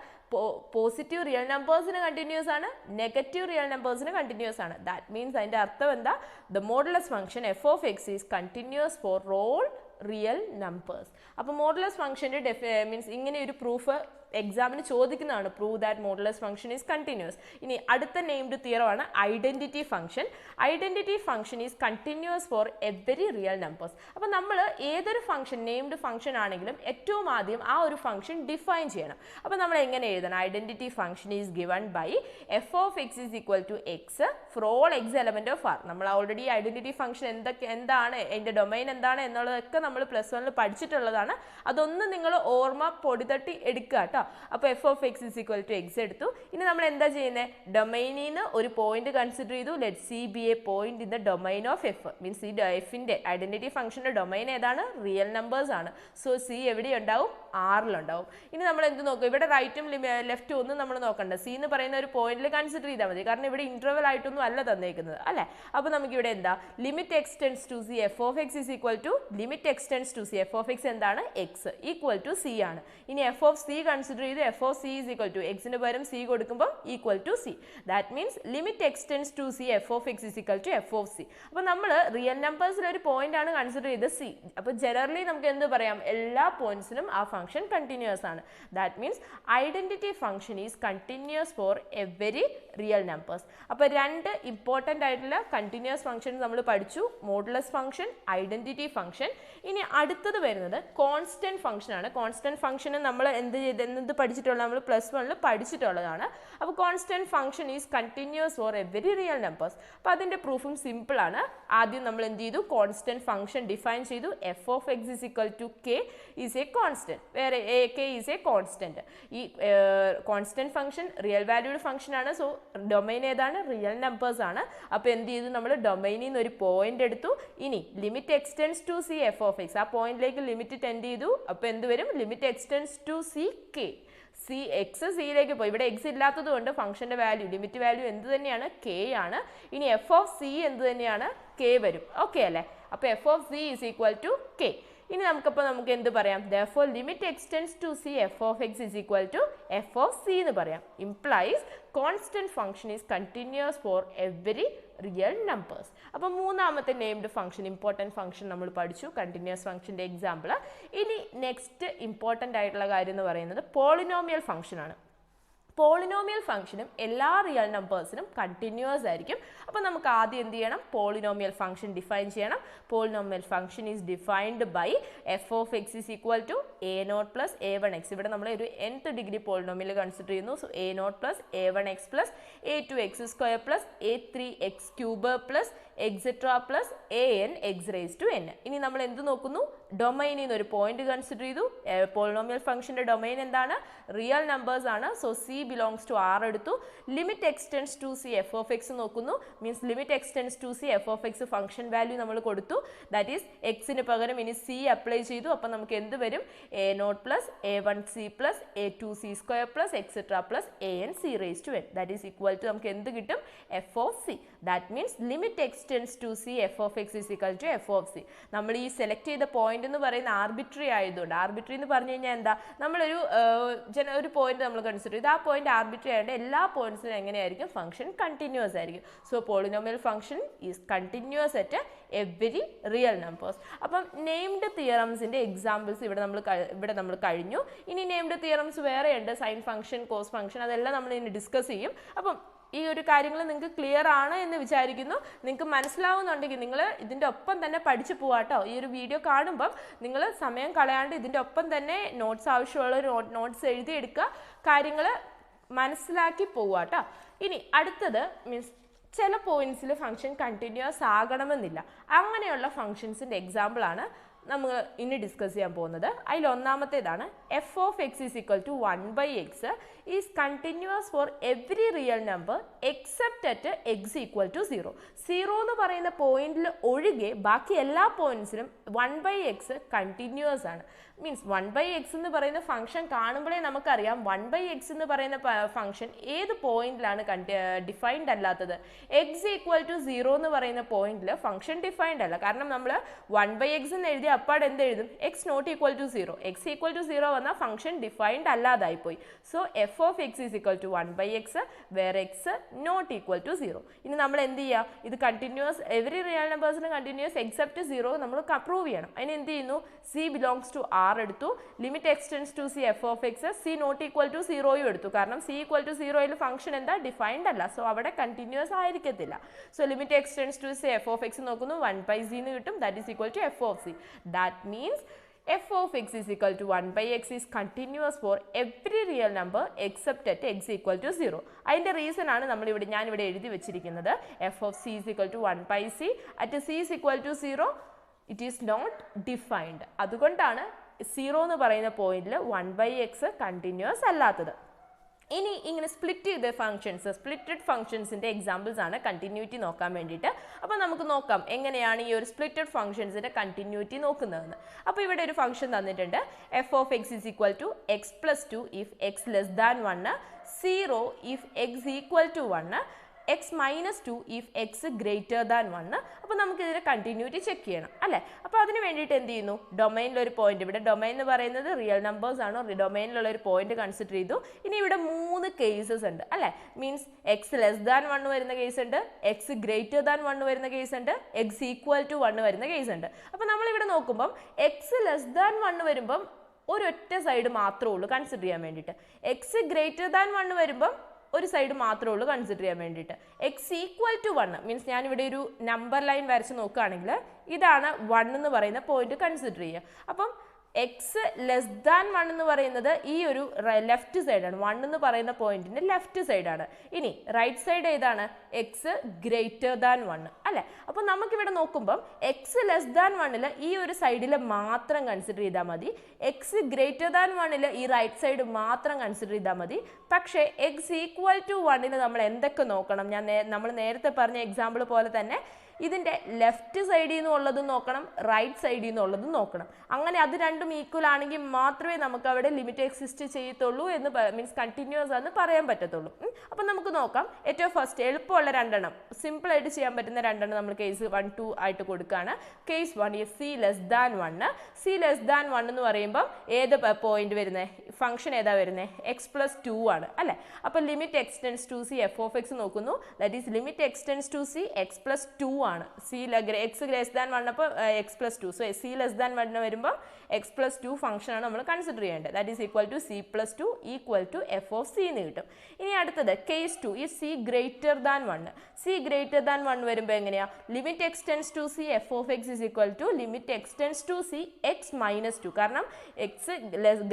പോസിറ്റീവ് റിയൽ നമ്പേഴ്സിന് കണ്ടിന്യൂസ് ആണ്, നെഗറ്റീവ് റിയൽ നമ്പേഴ്സിന് കണ്ടിന്യൂസ് ആണ്. ദാറ്റ് മീൻസ് അതിൻ്റെ അർത്ഥം എന്താ, the modulus function f of x is continuous for all real numbers. അപ്പോൾ മോഡുലസ് ഫംഗ്ഷൻ്റെ മീൻസ് ഇങ്ങനെ ഒരു പ്രൂഫ് എക്സാമിന് ചോദിക്കുന്നതാണ്, prove that modulus function is continuous. ഇനി അടുത്ത നെയിംഡ് തിയറമാണ് identity function. Identity function is continuous for every real numbers. അപ്പോൾ നമ്മൾ ഏതൊരു ഫംഗ്ഷൻ, നെയിംഡ് ഫംഗ്ഷൻ ആണെങ്കിലും ഏറ്റവും ആദ്യം ആ ഒരു ഫംഗ്ഷൻ ഡിഫൈൻ ചെയ്യണം. അപ്പോൾ നമ്മൾ എങ്ങനെ എഴുതണം, identity function is given by f of x is equal to x for all x element of R. നമ്മൾ ഓൾറെഡി ഐഡന്റിറ്റി ഫംഗ്ഷൻ എന്താണ്, അതിൻ്റെ ഡൊമൈൻ എന്താണ് എന്നുള്ളതൊക്കെ നമ്മൾ +1 പഠിച്ചിട്ടുള്ളതാണ്. അതൊന്ന് നിങ്ങൾ ഓർമ്മ പൊടിതട്ടി എടുക്കുക കേട്ടോ. അപ്പോൾ f of x is equal to x എടുത്തു. ഇനി നമ്മൾ എന്താ ചെയ്യുന്നത്, ഡൊമൈനിൽ നിന്ന് ഒരു പോയിന്റ് കൺസിഡർ ചെയ്തു, let c be a point in the domain of f. മീൻസ് ഈ എഫിന്റെ ഐഡന്റിറ്റി ഫംഗ്ഷന്റെ ഡൊമൈൻ ഏതാണ്, റിയൽ നമ്പേഴ്സ് ആണ്. സോ സി എവിടെ ഉണ്ടാവും, ആറിലുണ്ടാവും. ഇനി നമ്മൾ എന്ത് നോക്കും, ഇവിടെ റൈറ്റും ലെഫ്റ്റും ഒന്നും നമ്മൾ നോക്കണ്ട, സി എന്ന് പറയുന്ന ഒരു പോയിന്റിൽ കൺസിഡർ ചെയ്താൽ മതി. കാരണം ഇവിടെ ഇന്റർവൽ ആയിട്ടൊന്നും അല്ല തന്നേക്കുന്നത് അല്ലേ. അപ്പോൾ നമുക്ക് ഇവിടെ എന്താ, limit x tends to c f of x is equal to limit x tends to c f of x എന്താണ്, എക്സ് ഈക്വൽ ടു സി ആണ്. ഇനി എഫ് ഓഫ് സി കൺസിഡർ ചെയ്ത് f of c is equal to എക്സിന് പകരം സി കൊടുക്കുമ്പോൾ equal to c. That means limit x tends to c f of x is equal to f of c. അപ്പോൾ നമ്മൾ റിയൽ നമ്പേഴ്സിൽ ഒരു പോയിന്റ് ആണ് കൺസിഡർ ചെയ്ത് സി. അപ്പോൾ ജനറലി നമുക്ക് എന്ത് പറയാം, എല്ലാ പോയിന്റ്സിലും ആ ഫംഗ്ഷൻ കണ്ടിന്യൂസ് ആണ്. That means identity function is continuous for every real numbers. അപ്പോൾ 2 ഇമ്പോർട്ടൻ്റ് ആയിട്ടുള്ള കണ്ടിന്യൂസ് ഫംഗ്ഷൻ നമ്മൾ പഠിച്ചു, മോഡുലസ് ഫംഗ്ഷൻ, ഐഡന്റിറ്റി ഫംഗ്ഷൻ. ഇനി അടുത്തത് വരുന്നത് കോൺസ്റ്റന്റ് ഫംഗ്ഷൻ ആണ്. കോൺസ്റ്റന്റ് ഫംഗ്ഷന് നമ്മൾ എന്ത് പഠിച്ചിട്ടുള്ളത്, നമ്മൾ +1 പഠിച്ചിട്ടുള്ളതാണ്. അപ്പോൾ constant function is continuous for every real numbers. അപ്പോൾ അതിൻ്റെ പ്രൂഫും സിമ്പിൾ ആണ്. ആദ്യം നമ്മൾ എന്ത് ചെയ്തു, കോൺസ്റ്റന്റ് ഫംഗ്ഷൻ ഡിഫൈൻ ചെയ്തു, f of x is equal to k is a constant, where k is a constant. ഈ constant function real valued function ആണ്. സോ ഡൊമൈൻ ഏതാണ്, റിയൽ നമ്പേഴ്സ് ആണ്. അപ്പോൾ എന്ത് ചെയ്തു, നമ്മൾ ഡൊമൈനിൽ നിന്ന് ഒരു പോയിന്റ് എടുത്തു. ഇനി limit x tends to c f of x, ആ പോയിന്റിലേക്ക് ലിമിറ്റ് ടെൻഡ് ചെയ്തു. അപ്പോൾ എന്ത് വരും, limit x tends to c k, c x സിയിലേക്ക് പോയി. ഇവിടെ എക്സ് ഇല്ലാത്തത് കൊണ്ട് ഫംഗ്ഷന്റെ വാല്യൂ, ലിമിറ്റ് വാല്യൂ എന്ത് തന്നെയാണ്, കെ ആണ്. ഇനി എഫ് ഓഫ് സി എന്ത് തന്നെയാണ്, കെ വരും. ഓക്കെ അല്ലേ. അപ്പോൾ f of c is equal to k. ഇനി നമുക്ക് എന്ത് പറയാം, therefore limit extends to c f of x is equal to f of c എന്ന് പറയാം. implies constant function is continuous for every real numbers. അപ്പോൾ മൂന്നാമത്തെ നെയിംഡ് ഫംഗ്ഷൻ, ഇമ്പോർട്ടൻറ്റ് ഫംഗ്ഷൻ നമ്മൾ പഠിച്ചു, കണ്ടിന്യൂസ് ഫംഗ്ഷൻ്റെ എക്സാമ്പിൾ. ഇനി നെക്സ്റ്റ് ഇമ്പോർട്ടൻ്റ് ആയിട്ടുള്ള കാര്യം എന്ന് പറയുന്നത് പോളിനോമിയൽ ഫംഗ്ഷൻ ആണ്. പോളിനോമിയൽ ഫംഗ്ഷനും എല്ലാ റിയൽ നമ്പേഴ്സിനും കണ്ടിന്യൂസ് ആയിരിക്കും. അപ്പോൾ നമുക്ക് ആദ്യം എന്ത് ചെയ്യണം, പോളിനോമിയൽ ഫംഗ്ഷൻ ഡിഫൈൻ ചെയ്യണം. Polynomial function is defined by f of x is equal to a0 plus a1x. ഇവിടെ നമ്മൾ ഒരു nth ഡിഗ്രി പോളിനോമിയൽ കൺസിഡർ ചെയ്യുന്നു. So a0 plus a1x plus a2x square plus a3x cube plus etcetera plus an x raised to n. ഇനി നമ്മൾ എന്ത് നോക്കുന്നു? ഡൊമൈനിൽ നിന്ന് ഒരു പോയിന്റ് കൺസിഡർ ചെയ്തു. പോളിനോമിയൽ ഫംഗ്ഷന്റെ ഡൊമൈൻ എന്താണ്? റിയൽ നമ്പേഴ്സ് ആണ്. So c belongs to r എടുത്തു. Limit x tends to c f of x നോക്കുന്നു. മീൻസ് limit x tends to c f of x function value നമ്മൾ കൊടുത്തു. ദാറ്റ് ഈസ് എക്സിന് പകരം ഇനി c അപ്ലൈ ചെയ്തു. അപ്പം നമുക്ക് എന്ത് വരും? a0 plus a1c plus a2c square plus etcetera plus an c raised to n. That is equal to നമുക്ക് എന്ത് കിട്ടും? f of c. That means limit x tends to c f of x is equal to f of c. നമ്മൾ ഈ സെലക്ട് ചെയ്ത പോയിന്റ് എന്ന് പറയുന്ന ആർബിട്രറി ആയതുകൊണ്ട്, ആർബിട്രറി എന്ന് പറഞ്ഞു കഴിഞ്ഞാൽ എന്താ? നമ്മളൊരു ഒരു പോയിന്റ് നമ്മൾ കൺസിഡർ ചെയ്ത് ആ പോയിന്റ് ആർബിട്രറി ആയതുകൊണ്ട് എല്ലാ പോയിന്റ്സിനും എങ്ങനെയായിരിക്കും? ഫംഗ്ഷൻ കണ്ടിന്യൂസ് ആയിരിക്കും. So polynomial function is continuous at every real numbers. അപ്പം നെയിംഡ് തിയറംസിന്റെ എക്സാമ്പിൾസ് ഇവിടെ നമ്മൾ കഴിഞ്ഞു. ഇനി നെയിംഡ് തിയറംസ് വേറെ ഉണ്ട്, സൈൻ ഫംഗ്ഷൻ, കോസ് ഫംഗ്ഷൻ, അതെല്ലാം നമ്മൾ ഇനി ഡിസ്കസ് ചെയ്യും. അപ്പം ഈ ഒരു കാര്യങ്ങൾ നിങ്ങൾക്ക് ക്ലിയർ ആണ് എന്ന് വിചാരിക്കുന്നു. നിങ്ങൾക്ക് മനസ്സിലാവുന്നുണ്ടെങ്കിൽ നിങ്ങൾ ഇതിൻ്റെ ഒപ്പം തന്നെ പഠിച്ചു പോവാട്ടോ. ഈ ഒരു വീഡിയോ കാണുമ്പം നിങ്ങൾ സമയം കളയാണ്ട് ഇതിൻ്റെ ഒപ്പം തന്നെ നോട്ട്സ് ആവശ്യമുള്ള നോട്ട്സ് എഴുതിയെടുക്കുക, കാര്യങ്ങൾ മനസ്സിലാക്കി പോവാട്ടോ. ഇനി അടുത്തത് മീൻസ് ചില പോയിന്റ്സിൽ ഫംഗ്ഷൻ കണ്ടിന്യൂസ് ആകണമെന്നില്ല. അങ്ങനെയുള്ള ഫംഗ്ഷൻസിൻ്റെ എക്സാമ്പിളാണ് നമ്മൾ ഇനി ഡിസ്കസ് ചെയ്യാൻ പോകുന്നത്. അതിൽ ഒന്നാമത്തേതാണ് f of x is equal to 1/x is continuous for every real number except at x equal to 0. 0 എന്ന് പറയുന്ന പോയിന്റിൽ ഒഴികെ ബാക്കി എല്ലാ പോയിന്റ്സിലും 1/x കണ്ടിന്യൂസ് ആണ്. മീൻസ് 1/x എന്ന് പറയുന്ന ഫംഗ്ഷൻ കാണുമ്പോഴേ നമുക്കറിയാം 1/x എന്ന് പറയുന്ന ഫംഗ്ഷൻ ഏത് പോയിന്റിലാണ് ഡിഫൈൻഡ് അല്ലാത്തത്. x ഈക്വൽ ടു 0 എന്ന് പറയുന്ന പോയിന്റിൽ ഫംഗ്ഷൻ ഡിഫൈൻഡ് അല്ല. കാരണം നമ്മൾ 1/x എന്ന് എഴുതിയ അപ്പാട് എന്ത് എഴുതും? x not equal to 0. x equal to 0 വന്നാൽ ഫംഗ്ഷൻ ഡിഫൈൻഡ് അല്ലാതായിപ്പോയി. So f of x is equal to 1/x where x not equal to 0. ഇനി നമ്മൾ എന്ത് ചെയ്യുക? ഇത് കണ്ടിന്യൂസ് എവറി റിയൽ നമ്പേഴ്സിന് കണ്ടിന്യൂസ് എക്സെപ്റ്റ് 0 നമ്മൾ പ്രൂവ് ചെയ്യണം. അതിന് എന്ത് ചെയ്യുന്നു? c ബിലോങ്സ് ടു r എടുത്തു. Limit x tends to c f of x c not equal to 0 എടുത്തു. കാരണം c ഈക്വൽ ടു 0 ഫംഗ്ഷൻ എന്താ? ഡിഫൈൻഡ് അല്ല. സോ അവിടെ കണ്ടിന്യൂസ് ആയിരിക്കത്തില്ല. So limit x tends to c f of x നോക്കുന്നു, 1/c എന്ന് കിട്ടും. That is equal to f of c. That means f of x is equal to 1/x is continuous for every real number except at x equal to 0. അതിൻ്റെ റീസൺ ആണ് ഞാനിവിടെ എഴുതി വെച്ചിരിക്കുന്നത്. f of c is equal to 1/c at c is equal to 0 it is not defined. അതുകൊണ്ടാണ് 0 എന്ന് പറയുന്ന പോയിന്റിൽ 1/x കണ്ടിന്യൂസ് അല്ലാത്തത്. ഇനി ഇങ്ങനെ സ്പ്ലിറ്റ് ചെയ്ത ഫംഗ്ഷൻസ്, സ്പ്ലിറ്റഡ് ഫംഗ്ഷൻസിൻ്റെ എക്സാമ്പിൾസ് ആണ് കണ്ടിന്യൂറ്റി നോക്കാൻ വേണ്ടിയിട്ട്. അപ്പോൾ നമുക്ക് നോക്കാം എങ്ങനെയാണ് ഈ ഒരു സ്പ്ലിറ്റഡ് ഫംഗ്ഷൻസിൻ്റെ കണ്ടിന്യൂറ്റി നോക്കുന്നതെന്ന്. അപ്പോൾ ഇവിടെ ഒരു ഫംഗ്ഷൻ തന്നിട്ടുണ്ട്. f of x is equal to x plus 2 if x less than 1, 0 if x equal to 1, x minus 2 if x greater than 1. അപ്പോൾ നമുക്ക് ഇതിൻ്റെ കണ്ടിന്യൂറ്റി ചെക്ക് ചെയ്യണം അല്ലേ. അപ്പോൾ അതിന് വേണ്ടിയിട്ട് എന്ത് ചെയ്യുന്നു? ഡൊമൈനിലൊരു പോയിന്റ്, ഇവിടെ ഡൊമൈൻ എന്ന് പറയുന്നത് റിയൽ നമ്പേഴ്സ് ആണോ, ഡൊമൈനിലുള്ള ഒരു പോയിന്റ് കൺസിഡർ ചെയ്തു. ഇനി ഇവിടെ 3 കേസസ് ഉണ്ട് അല്ലേ. മീൻസ് എക്സ് ലെസ് ദാൻ 1 വരുന്ന കേസ് ഉണ്ട്, എക്സ് ഗ്രേറ്റർ ദാൻ 1 വരുന്ന കേസ് ഉണ്ട്, എക്സ് ഈക്വൽ ടു 1 വരുന്ന കേസ് ഉണ്ട്. അപ്പോൾ നമ്മളിവിടെ നോക്കുമ്പം എക്സ് ലെസ് ദാൻ 1 വരുമ്പം ഒരൊറ്റ സൈഡ് മാത്രമേ ഉള്ളൂ കൺസിഡർ ചെയ്യാൻ വേണ്ടിയിട്ട്. എക്സ് ഗ്രേറ്റർ ദാൻ 1 വരുമ്പം ഒരു സൈഡ് മാത്രമേ ഉള്ളൂ കൺസിഡർ ചെയ്യാൻ വേണ്ടിയിട്ട്. എക്സ് ഈക്വൽ ടു 1 മീൻസ് ഞാനിവിടെ ഒരു നമ്പർ ലൈൻ വരച്ച് നോക്കുകയാണെങ്കിൽ ഇതാണ് 1 എന്ന് പറയുന്ന പോയിന്റ് കൺസിഡർ ചെയ്യുക. അപ്പം എക്സ് ലെസ് ദാൻ 1 എന്ന് പറയുന്നത് ഈ ഒരു ലെഫ്റ്റ് സൈഡാണ്. 1 എന്ന് പറയുന്ന പോയിന്റിന്റെ ലെഫ്റ്റ് സൈഡാണ്. ഇനി റൈറ്റ് സൈഡ് ഏതാണ്? എക്സ് ഗ്രേറ്റർ ദാൻ 1 അല്ലേ. അപ്പോൾ നമുക്കിവിടെ നോക്കുമ്പം എക്സ് ലെസ് ദാൻ 1 ഈ ഒരു സൈഡിൽ മാത്രം കൺസിഡർ ചെയ്താൽ മതി. എക്സ് ഗ്രേറ്റർ ദാൻ 1 ഈ റൈറ്റ് സൈഡ് മാത്രം കൺസിഡർ ചെയ്താൽ മതി. പക്ഷേ എക്സ് ഈക്വൽ ടു 1 നമ്മൾ എന്തൊക്കെ നോക്കണം? നമ്മൾ നേരത്തെ പറഞ്ഞ എക്സാമ്പിൾ പോലെ തന്നെ ഇതിൻ്റെ ലെഫ്റ്റ് സൈഡിൽ നിന്നുള്ളതും നോക്കണം, റൈറ്റ് സൈഡിൽ നിന്നുള്ളതും നോക്കണം. അങ്ങനെ അത് രണ്ടും ഈക്വൽ ആണെങ്കിൽ മാത്രമേ നമുക്ക് അവിടെ ലിമിറ്റ് എക്സിസ്റ്റ് ചെയ്യത്തുള്ളൂ എന്ന് മീൻസ് കണ്ടിന്യൂസ് ആണെന്ന് പറയാൻ പറ്റത്തുള്ളൂ. അപ്പം നമുക്ക് നോക്കാം. ഏറ്റവും ഫസ്റ്റ് എളുപ്പമുള്ള രണ്ടെണ്ണം, സിമ്പിളായിട്ട് ചെയ്യാൻ പറ്റുന്ന രണ്ടെണ്ണം നമ്മൾ കേസ് 1, 2 ആയിട്ട് കൊടുക്കുകയാണ്. Case 1 C less than 1. C less than 1 എന്ന് പറയുമ്പം ഏത് പോയിന്റ് വരുന്നത്? ഫംഗ്ഷൻ ഏതാ വരുന്നത്? എക്സ് പ്ലസ് 2 ആണ് അല്ലേ. അപ്പോൾ limit x tends to c f of x നോക്കുന്നു. That is limit x tends to c x plus 2 ആണ്. എക്സ് ഗ്രേറ്റർ ദാൻ 1 അപ്പോൾ x plus 2. So c less than 1 വരുമ്പോൾ എക്സ് പ്ലസ് 2 ഫംഗ്ഷൻ ആണ് നമ്മൾ കൺസിഡർ ചെയ്യേണ്ടത്. That is equal to c plus 2 equal to f of c എന്ന് കിട്ടും. ഇനി അടുത്തത് കേസ് 2 ഈ c greater than 1. C greater than 1 വരുമ്പോൾ എങ്ങനെയാ? Limit x tends to c f of x is equal to limit x tends to c x minus 2. കാരണം എക്സ്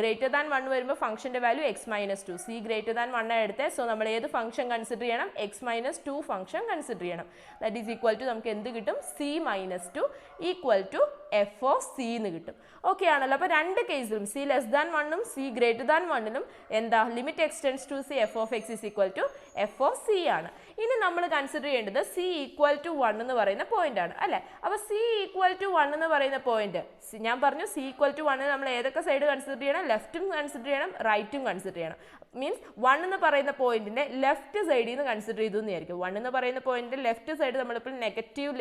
ഗ്രേറ്റർ ദാൻ 1 വരുമ്പോൾ ഫംഗ്ഷന്റെ value x minus 2. C greater than 1 എടുത്തേ. സോ നമ്മൾ ഏത് ഫംഗ്ഷൻ കൺസിഡർ ചെയ്യണം? എക്സ് മൈനസ് 2 ഫംഗ്ഷൻ കൺസിഡർ ചെയ്യണം. ദാറ്റ് ഈസ് ഈക്വൽ ടു നമുക്ക് എന്ത് കിട്ടും? C minus 2 equal to f of c എന്ന് കിട്ടും. ഓക്കെ ആണല്ലോ. അപ്പോൾ രണ്ട് കേസിലും സി ലെസ് ദാൻ 1ഉം സി ഗ്രേറ്റർ ദാൻ 1ലും എന്താ? Limit x tends to c f of x is equal to f of c ആണ്. ഇനി നമ്മൾ കൺസിഡർ ചെയ്യേണ്ടത് സി ഈക്വൽ ടു 1 എന്ന് പറയുന്ന പോയിന്റ് ആണ് അല്ലേ? അപ്പോൾ സി ഈക്വൽ ടു 1 എന്ന് പറയുന്ന പോയിന്റ് ഞാൻ പറഞ്ഞു സി ഈക്വൽ ടു 1 നമ്മൾ ഏതൊക്കെ സൈഡ് കൺസിഡർ ചെയ്യണം? ലെഫ്റ്റും കൺസിഡർ ചെയ്യണം, റൈറ്റും കൺസിഡർ ചെയ്യണം. മീൻസ് 1 എന്ന് പറയുന്ന പോയിന്റിന്റെ ലെഫ്റ്റ് സൈഡിൽ നിന്ന് കൺസിഡർ ചെയ്തു എന്നായിരിക്കും. 1 എന്ന് പറയുന്ന പോയിന്റിന്റെ ലെഫ്റ്റ് സൈഡ് നമ്മളിപ്പോൾ നെഗറ്റീവ്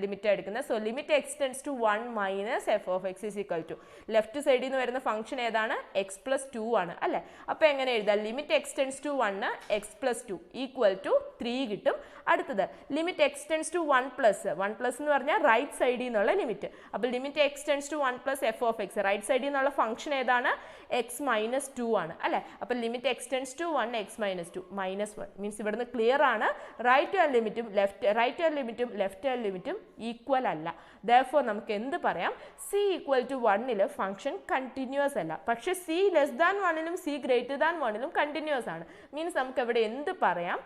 ലിമിറ്റ് എടുക്കുന്നത്. So limit x tends to 1 minus f of x is equal to left സൈഡിൽ നിന്ന് വരുന്ന ഫംഗ്ഷൻ ഏതാണ്? എക്സ് പ്ലസ് 2 ആണ് അല്ലേ? അപ്പോൾ എങ്ങനെ എഴുതാം? Limit x tends to 1 x plus 2 equal to 3 കിട്ടും. അടുത്തത് ലിമിറ്റ് എക്സ്റ്റെൻസ് ടു 1 പ്ലസ് എന്ന് പറഞ്ഞാൽ റൈറ്റ് സൈഡിൽ നിന്നുള്ള ലിമിറ്റ്. അപ്പോൾ limit x tends to 1 plus f of x right സൈഡിൽ നിന്നുള്ള ഫംഗ്ഷൻ ഏതാണ്? എക്സ് മൈനസ് 2 ആണ് അല്ലേ? അപ്പോൾ limit x tends to 1 x minus 2 minus 1 means ഇവിടുന്ന് ക്ലിയർ ആണ്. റൈറ്റ് ഹാൻഡ് ലിമിറ്റും റൈറ്റ് ഹാൻഡ് ലിമിറ്റും ഈക്വൽ അല്ല. therefore നമുക്ക് എന്ത് പറയാം? സി ഈക്വൽ ടു 1ൽ ഫംഗ്ഷൻ കണ്ടിന്യൂസ് അല്ല. പക്ഷെ സി ലെസ് ദാൻ 1ലും സി ഗ്രേറ്റർ ദാൻ 1ലും കണ്ടിന്യൂസ് ആണ്. മീൻസ് നമുക്ക് ഇവിടെ എന്ത് പറയാം?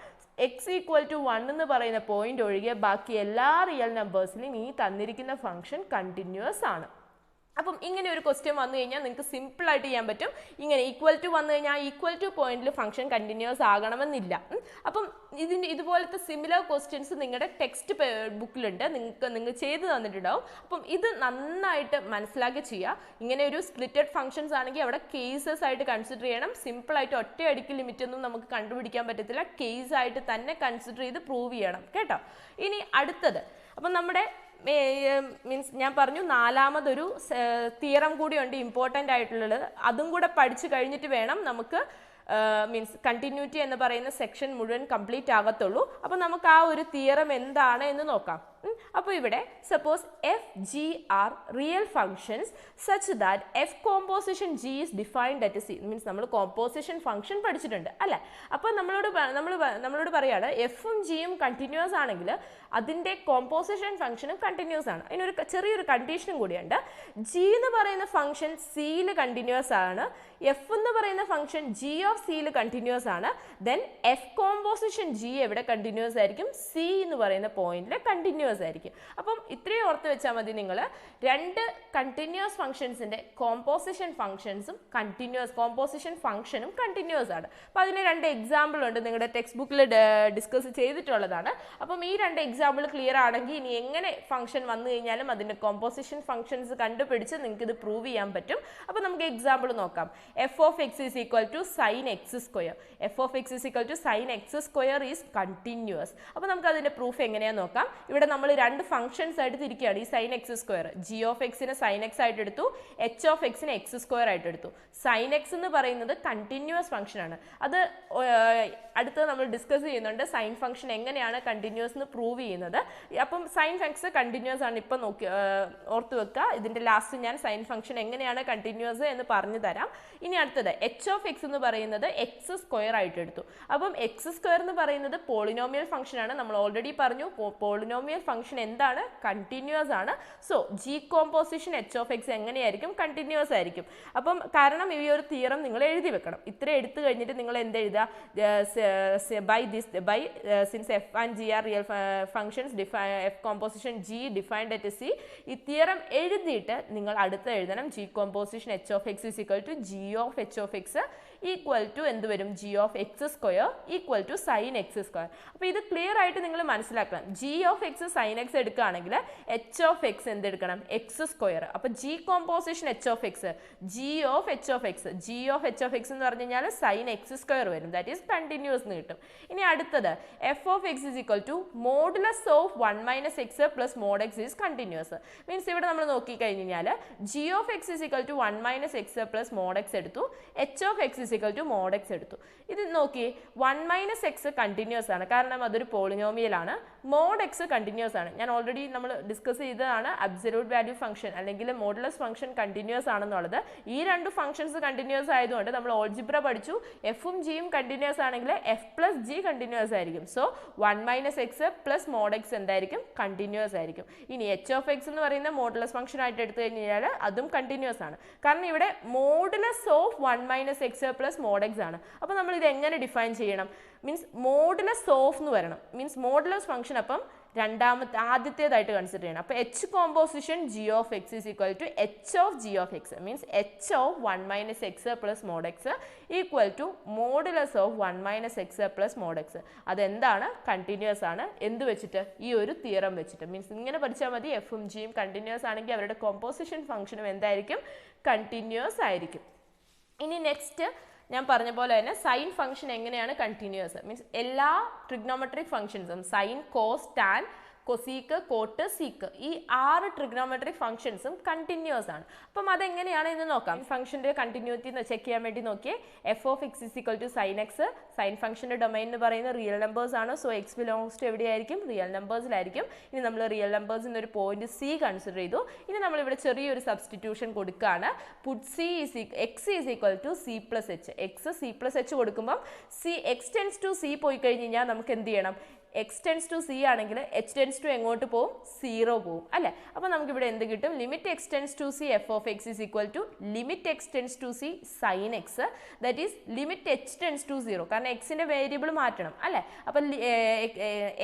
എക്സ് ഈക്വൽ ടു 1 എന്ന് പറയുന്ന പോയിന്റ് ഒഴികെ ബാക്കി എല്ലാ റിയൽ നമ്പേഴ്സിലും ഈ തന്നിരിക്കുന്ന ഫംഗ്ഷൻ കണ്ടിന്യൂസ് ആണ്. അപ്പം ഇങ്ങനെ ഒരു ക്വസ്റ്റ്യൻ വന്നു കഴിഞ്ഞാൽ നിങ്ങൾക്ക് സിമ്പിൾ ആയിട്ട് ചെയ്യാൻ പറ്റും. ഇങ്ങനെ ഈക്വൽ ടു വന്നു കഴിഞ്ഞാൽ ആ ഈക്വൽ ടു പോയിന്റിൽ ഫംഗ്ഷൻ കണ്ടിന്യൂസ് ആകണമെന്നില്ല. അപ്പം ഇതുപോലത്തെ സിമിലർ ക്വസ്റ്റ്യൻസ് നിങ്ങളുടെ ടെക്സ്റ്റ് ബുക്കിലുണ്ട്, നിങ്ങൾ ചെയ്ത് തന്നിട്ടുണ്ടാവും. അപ്പം ഇത് നന്നായിട്ട് മനസ്സിലാക്കി ചെയ്യുക. ഇങ്ങനെ ഒരു സ്പ്ലിറ്റഡ് ഫംഗ്ഷൻസ് ആണെങ്കിൽ അവിടെ കേസസ് ആയിട്ട് കൺസിഡർ ചെയ്യണം. സിമ്പിൾ ആയിട്ട് ഒറ്റയടിക്ക് ലിമിറ്റ് ഒന്നും നമുക്ക് കണ്ടുപിടിക്കാൻ പറ്റത്തില്ല. കേസ് ആയിട്ട് തന്നെ കൺസിഡർ ചെയ്ത് പ്രൂവ് ചെയ്യണം കേട്ടോ. ഇനി അടുത്തത് അപ്പം നമ്മുടെ മീൻസ് ഞാൻ പറഞ്ഞു നാലാമതൊരു തിയറം കൂടിയുണ്ട് ഇമ്പോർട്ടൻ്റ് ആയിട്ടുള്ളത്. അതും കൂടെ പഠിച്ചു കഴിഞ്ഞിട്ട് വേണം നമുക്ക് മീൻസ് കണ്ടിന്യൂറ്റി എന്ന് പറയുന്ന സെക്ഷൻ മുഴുവൻ കംപ്ലീറ്റ് ആകത്തുള്ളൂ. അപ്പോൾ നമുക്ക് ആ ഒരു തിയറം എന്താണ് എന്ന് നോക്കാം. അപ്പോൾ ഇവിടെ suppose f g are real functions such that f composition g is defined at c. മീൻസ് നമ്മൾ കോമ്പോസിഷൻ ഫംഗ്ഷൻ പഠിച്ചിട്ടുണ്ട് അല്ലേ? അപ്പോൾ നമ്മളോട് പറയാണ് എഫും ജിയും കണ്ടിന്യൂസ് ആണെങ്കിൽ അതിൻ്റെ കോമ്പോസിഷൻ ഫംഗ്ഷനും കണ്ടിന്യൂസ് ആണ്. അതിനൊരു ചെറിയൊരു കണ്ടീഷനും കൂടിയുണ്ട്. ജി എന്ന് പറയുന്ന ഫംഗ്ഷൻ സിയിൽ കണ്ടിന്യൂസ് ആണ്, എഫ് എന്ന് പറയുന്ന ഫംഗ്ഷൻ ജി ഓഫ് സിയിൽ കണ്ടിന്യൂസ് ആണ്. ദെൻ എഫ് കോമ്പോസിഷൻ ജി എവിടെ കണ്ടിന്യൂസ് ആയിരിക്കും? സി എന്ന് പറയുന്ന പോയിന്റിൽ കണ്ടിന്യൂസ് ആയിരിക്കും. അപ്പം ഇത്രയും ഓർത്ത് വെച്ചാൽ മതി. നിങ്ങൾ രണ്ട് കണ്ടിന്യൂസ് ഫംഗ്ഷൻസിന്റെ കോമ്പോസിഷൻ ഫംഗ്ഷൻസും കോമ്പോസിഷൻ ഫംഗ്ഷനും കണ്ടിന്യൂസ് ആണ്. അപ്പോൾ അതിന് രണ്ട് എക്സാമ്പിൾ ഉണ്ട്, നിങ്ങളുടെ ടെക്സ്റ്റ് ബുക്കിൽ ഡിസ്കസ് ചെയ്തിട്ടുള്ളതാണ്. അപ്പം ഈ രണ്ട് എക്സാമ്പിൾ ക്ലിയർ ആണെങ്കിൽ ഇനി എങ്ങനെ ഫംഗ്ഷൻ വന്നു കഴിഞ്ഞാലും അതിന്റെ കോമ്പോസിഷൻ ഫംഗ്ഷൻസ് കണ്ടുപിടിച്ച് നിങ്ങൾക്ക് ഇത് പ്രൂവ് ചെയ്യാൻ പറ്റും. അപ്പോൾ നമുക്ക് എക്സാമ്പിൾ നോക്കാം. F of x is equal to sine x square. F of x is equal to sine x square is continuous. അപ്പോൾ നമുക്ക് അതിന്റെ പ്രൂഫ് എങ്ങനെയാണെന്ന് നോക്കാം. ഇവിടെ നമ്മൾ രണ്ട് ഫംഗ്ഷൻസ് ആയിട്ട് തിരിക്കുകയാണ്. ഈ sine x square g of എക്സിനെ സൈൻ എക്സ് ആയിട്ട് എടുത്തു, എച്ച് ഓഫ് എക്സിനെ എക്സ് സ്ക്വയർ ആയിട്ട് എടുത്തു. സൈൻ എക്സ് എന്ന് പറയുന്നത് കണ്ടിന്യൂസ് ഫംഗ്ഷൻ ആണ്. അത് അടുത്തത് നമ്മൾ ഡിസ്കസ് ചെയ്യുന്നുണ്ട്, സൈൻ ഫംഗ്ഷൻ എങ്ങനെയാണ് കണ്ടിന്യൂസ് എന്ന് പ്രൂവ് ചെയ്യുന്നത്. അപ്പം സൈൻ ഫംഗ്ഷൻ കണ്ടിന്യൂസ് ആണ്. ഇപ്പം ഓർത്ത് വെക്കുക. ഇതിന്റെ ലാസ്റ്റ് ഞാൻ സൈൻ ഫംഗ്ഷൻ എങ്ങനെയാണ് കണ്ടിന്യൂസ് എന്ന് പറഞ്ഞു തരാം. ഇനി അടുത്തത് എച്ച് ഓഫ് എക്സ് എന്ന് പറയുന്നത് എക്സ് സ്ക്വയർ ആയിട്ട് എടുത്തു. അപ്പം എക്സ് സ്ക്വയർ എന്ന് പറയുന്നത് പോളിനോമിയൽ ഫംഗ്ഷൻ ആണ്. നമ്മൾ ഓൾറെഡി പറഞ്ഞു പോളിനോമിയൽ ഫംഗ്ഷൻ എന്താണ്? കണ്ടിന്യൂസ് ആണ്. So G composition H of X എങ്ങനെയായിരിക്കും? കണ്ടിന്യൂസ് ആയിരിക്കും. അപ്പം കാരണം ഈ ഒരു തിയറം നിങ്ങൾ എഴുതി വെക്കണം. ഇത്ര എടുത്തു കഴിഞ്ഞിട്ട് നിങ്ങൾ എന്ത് എഴുതുക? by since f and g are real functions, f composition g defined at c. ഈ തിയറം എഴുതിയിട്ട് നിങ്ങൾ അടുത്ത് എഴുതണം g composition h of x is equal to g of h of x equal to എന്ത് വരും? g of x square equal to sine x square. അപ്പോൾ ഇത് ക്ലിയർ ആയിട്ട് നിങ്ങൾ മനസ്സിലാക്കണം. g of x sine x എടുക്കുകയാണെങ്കിൽ h of x എന്തെടുക്കണം? X square. അപ്പോൾ g composition h of x g of h of x എന്ന് പറഞ്ഞു കഴിഞ്ഞാൽ സൈൻ എക്സ് സ്ക്വയർ വരും. ദാറ്റ് ഈസ് കണ്ടിന്യൂസ് എന്ന് കിട്ടും. ഇനി അടുത്തത് f of x is equal to modulus of 1 minus x plus mod X is continuous. Means ഇവിടെ നമ്മൾ നോക്കിക്കഴിഞ്ഞാൽ g of x is equal to 1 minus x plus mod X എടുത്തു, h of x is equal to mod x എടുത്തു. ഇത് നോക്കി 1 മൈനസ് എക്സ് കണ്ടിന്യൂസ് ആണ്, കാരണം അതൊരു പോളിനോമിയൽ ആണ്. മോഡ് എക്സ് കണ്ടിന്യൂസ് ആണ്. ഞാൻ ഓൾറെഡി നമ്മൾ ഡിസ്കസ് ചെയ്തതാണ് അബ്സല്യൂട്ട് വാല്യൂ ഫംഗ്ഷൻ അല്ലെങ്കിൽ മോഡുലസ് ഫംഗ്ഷൻ കണ്ടിന്യൂസ് ആണെന്നുള്ളത്. ഈ രണ്ട് ഫംഗ്ഷൻസ് കണ്ടിന്യൂസ് ആയതുകൊണ്ട് നമ്മൾ ഓൾജിബ്ര പഠിച്ചു, എഫും ജിയും കണ്ടിന്യൂസ് ആണെങ്കിൽ എഫ് പ്ലസ് ജി കണ്ടിന്യൂസ് ആയിരിക്കും. So 1 minus x plus mod X എന്തായിരിക്കും? കണ്ടിന്യൂസ് ആയിരിക്കും. ഇനി എച്ച് ഓഫ് എക്സ് എന്ന് പറയുന്ന മോഡുലസ് ഫംഗ്ഷൻ ആയിട്ട് എടുത്തു കഴിഞ്ഞാൽ അതും കണ്ടിന്യൂസ് ആണ്. കാരണം ഇവിടെ modulus of 1 minus x plus mod X ആണ്. അപ്പോൾ നമ്മൾ ഇത് എങ്ങനെ ഡിഫൈൻ ചെയ്യണം? മീൻസ് മോഡുലസ് ഓഫ് എന്ന് വരണം. മീൻസ് മോഡുലസ് ഫംഗ്ഷൻ അപ്പം ആദ്യത്തേതായിട്ട് കൺസിഡർ ചെയ്യണം. അപ്പോൾ h composition g of x is equal to h of g of x. Means h of 1 minus x plus mod x equal to modulus of 1 minus x plus mod x. അതെന്താണ്? കണ്ടിന്യൂസ് ആണ്. എന്ത് വെച്ചിട്ട്? ഈ ഒരു തിയറം വെച്ചിട്ട്. മീൻസ് ഇങ്ങനെ പഠിച്ചാൽ മതി. എഫും ജിയും കണ്ടിന്യൂസ് ആണെങ്കിൽ അവരുടെ കോമ്പോസിഷൻ ഫംഗ്ഷനും എന്തായിരിക്കും? കണ്ടിന്യൂസ് ആയിരിക്കും. ഇനി നെക്സ്റ്റ് ഞാൻ പറഞ്ഞ പോലെ തന്നെ സൈൻ ഫംഗ്ഷൻ എങ്ങനെയാണ് കണ്ടിന്യൂസ്? മീൻസ് എല്ലാ ട്രിഗ്നോമെട്രിക് ഫംഗ്ഷൻസും sine, cos, tan, cosec, cot, sec ഈ 6 ട്രിഗ്നോമെട്രിക് ഫംഗ്ഷൻസും കണ്ടിന്യൂസ് ആണ്. അപ്പം അതെങ്ങനെയാണ് എന്ന് നോക്കാം. ഫംഗ്ഷൻ്റെ കണ്ടിന്യൂറ്റി ചെക്ക് ചെയ്യാൻ വേണ്ടി നോക്കിയേ. F of x is equal to sine x. Sine ഫംഗ്ഷൻ്റെ ഡൊമൈൻ എന്ന് പറയുന്നത് റിയൽ നമ്പേഴ്സ് ആണ്. സോ എക്സ് ബിലോങ്സ് ടു എവിടെയായിരിക്കും? റിയൽ നമ്പേഴ്സിലായിരിക്കും. ഇനി നമ്മൾ റിയൽ നമ്പേഴ്സിൽ നിന്ന് ഒരു പോയിന്റ് സി കൺസിഡർ ചെയ്തു. ഇനി നമ്മളിവിടെ ചെറിയൊരു സബ്സ്റ്റിറ്റ്യൂഷൻ കൊടുക്കുകയാണ്. Put c is x is equal to c plus h. X c plus h കൊടുക്കുമ്പം c x tends to c പോയി കഴിഞ്ഞ് കഴിഞ്ഞാൽ നമുക്ക് എന്ത് ചെയ്യണം? എക്സ് ടെൻസ് ടു സി ആണെങ്കിൽ എച്ച് ടെൻസ് ടു എങ്ങോട്ട് പോകും? 0 പോകും അല്ലേ? അപ്പോൾ നമുക്കിവിടെ എന്ത് കിട്ടും? Limit x tends to c f of x is equal to limit x tends to c sine x, that is limit h tends to 0. കാരണം എക്സിൻ്റെ വേരിയബിൾ മാറ്റണം അല്ലേ? അപ്പം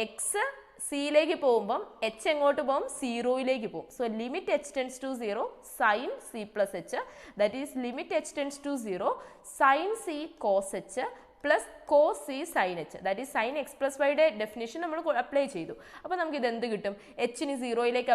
എക്സ് സിയിലേക്ക് പോകുമ്പം എച്ച് എങ്ങോട്ട് പോകും? 0യിലേക്ക് പോകും. So limit h tends to 0 sine c plus h, that is limit h tends to 0 sine c cos h plus cos c sine h, that is sine x plus വൈയുടെ ഡെഫിനിഷൻ നമ്മൾ അപ്ലൈ ചെയ്തു. അപ്പോൾ നമുക്ക് ഇത് എന്ത് കിട്ടും? എച്ചിന് 0യിലേക്ക്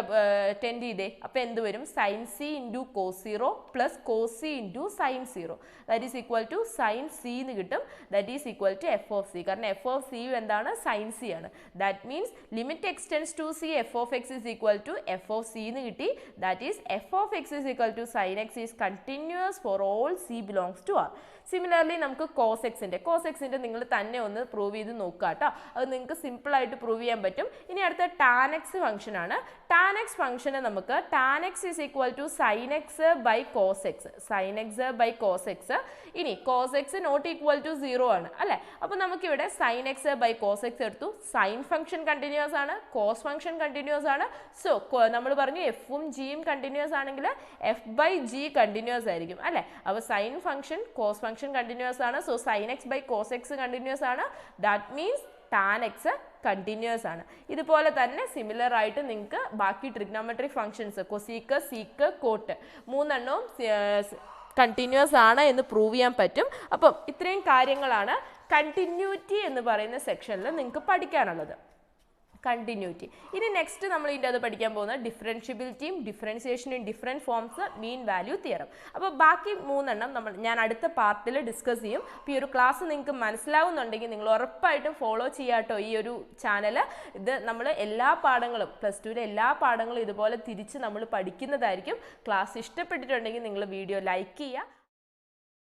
ടെൻഡ് ചെയ്തേ. അപ്പോൾ എന്ത് വരും? Sine c into cos 0 plus cos c into sine 0, that is equal to sine c എന്ന് കിട്ടും. That is equal to f of c. കാരണം എഫ് ഓഫ് സി എന്താണ്? സൈൻ സി ആണ്. That means limit x tends to c f of x is equal to f of c എന്ന് കിട്ടി. That is f of x is equal to sine x is continuous for all C belongs to R. Similarly നമുക്ക് കോസ് എക്സിൻ്റെ നിങ്ങൾ തന്നെ ഒന്ന് പ്രൂവ് ചെയ്ത് നോക്കുക കേട്ടോ. അത് നിങ്ങൾക്ക് സിമ്പിളായിട്ട് പ്രൂവ് ചെയ്യാൻ പറ്റും. ഇനി അടുത്ത ടാൻ എക്സ് ഫംഗ്ഷൻ ആണ്. ടാൻ എക്സ് ഫംഗ്ഷന് നമുക്ക് tan x is equal to sine x by cos x. Sine x by cos x. ഇനി cos x not equal to 0 ആണ് അല്ലേ? അപ്പോൾ നമുക്കിവിടെ sine x by cos x എടുത്തു. സൈൻ ഫംഗ്ഷൻ കണ്ടിന്യൂസ് ആണ്, കോസ് ഫംഗ്ഷൻ കണ്ടിന്യൂസ് ആണ്. സോ നമ്മൾ പറഞ്ഞു എഫും ജിയും കണ്ടിന്യൂസ് ആണെങ്കിൽ എഫ് ബൈ ജി കണ്ടിന്യൂസ് ആയിരിക്കും അല്ലേ? അപ്പോൾ sine function cos function continuous ആണ്. So sine x by cos x continuous ആണ്. That means tan x continuous ആണ്. ഇതുപോലെ തന്നെ സിമിലർ ആയിട്ട് നിങ്ങൾക്ക് ബാക്കി trigonometric functions cosec, sec, cot 3 എണ്ണവും കണ്ടിന്യൂസ് ആണ് എന്ന് പ്രൂവ് ചെയ്യാൻ പറ്റും. അപ്പം ഇത്രയും കാര്യങ്ങളാണ് കണ്ടിന്യൂറ്റി എന്ന് പറയുന്ന സെക്ഷനിൽ നിങ്ങൾക്ക് പഠിക്കാനുള്ളത്. കണ്ടിന്യൂറ്റി. ഇനി നെക്സ്റ്റ് നമ്മൾ ഇതിൻ്റെ അത് പഠിക്കാൻ പോകുന്നത് ഡിഫറൻഷ്യബിലിറ്റിയും ഡിഫറൻസിയേഷനും in different forms mean value theorem. അപ്പോൾ ബാക്കി 3 എണ്ണം ഞാൻ അടുത്ത പാർട്ടിൽ ഡിസ്കസ് ചെയ്യും. അപ്പോൾ ഈ ഒരു ക്ലാസ് നിങ്ങൾക്ക് മനസ്സിലാവുന്നുണ്ടെങ്കിൽ നിങ്ങൾ ഉറപ്പായിട്ടും ഫോളോ ചെയ്യാട്ടോ ഈ ഒരു ചാനൽ. ഇത് നമ്മൾ എല്ലാ പാഠങ്ങളും +2 എല്ലാ പാഠങ്ങളും ഇതുപോലെ തിരിച്ച് നമ്മൾ പഠിക്കുന്നതായിരിക്കും. ക്ലാസ് ഇഷ്ടപ്പെട്ടിട്ടുണ്ടെങ്കിൽ നിങ്ങൾ വീഡിയോ ലൈക്ക് ചെയ്യുക.